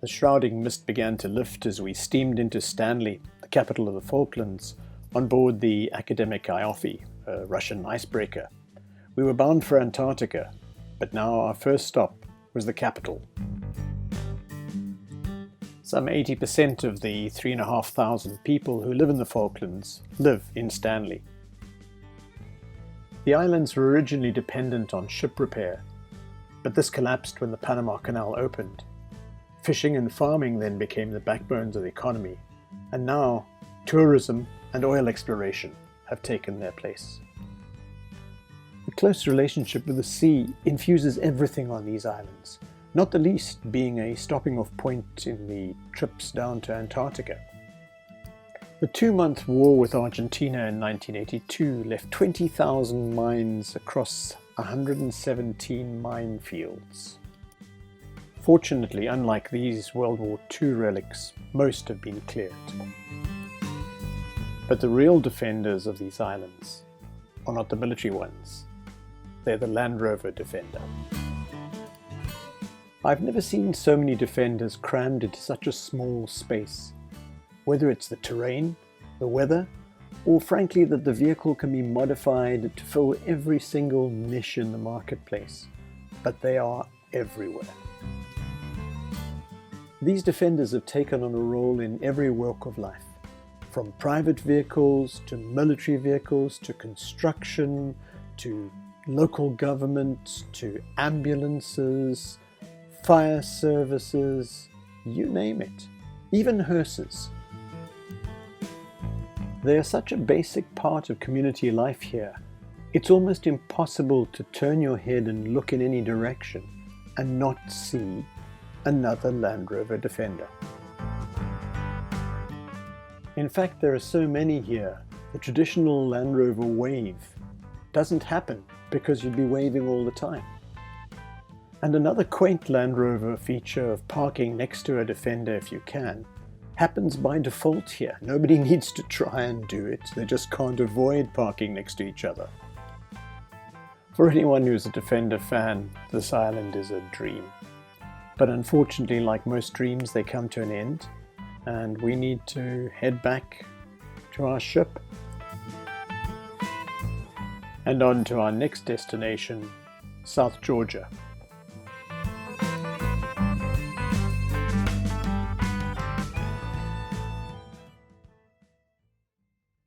The shrouding mist began to lift as we steamed into Stanley, the capital of the Falklands, on board the academic Ioffi, a Russian icebreaker. We were bound for Antarctica, but now our first stop was the capital. Some 80% of the 3,500 people who live in the Falklands live in Stanley. The islands were originally dependent on ship repair, but this collapsed when the Panama Canal opened. Fishing and farming then became the backbones of the economy, and now tourism and oil exploration have taken their place. The close relationship with the sea infuses everything on these islands, not the least being a stopping-off point in the trips down to Antarctica. The 2-month war with Argentina in 1982 left 20,000 mines across 117 minefields. Fortunately, unlike these World War II relics, most have been cleared. But the real defenders of these islands are not the military ones. They're the Land Rover Defender. I've never seen so many defenders crammed into such a small space. Whether it's the terrain, the weather, or frankly that the vehicle can be modified to fill every single niche in the marketplace, but they are everywhere. These defenders have taken on a role in every walk of life, from private vehicles to military vehicles to construction to local government to ambulances, fire services, you name it, even hearses. They are such a basic part of community life here. It's almost impossible to turn your head and look in any direction and not see another Land Rover Defender. In fact, there are so many here, the traditional Land Rover wave doesn't happen because you'd be waving all the time. And another quaint Land Rover feature of parking next to a Defender if you can happens by default here. Nobody needs to try and do it, they just can't avoid parking next to each other. For anyone who's a Defender fan, this island is a dream. But unfortunately, like most dreams, they come to an end, and we need to head back to our ship and on to our next destination, South Georgia.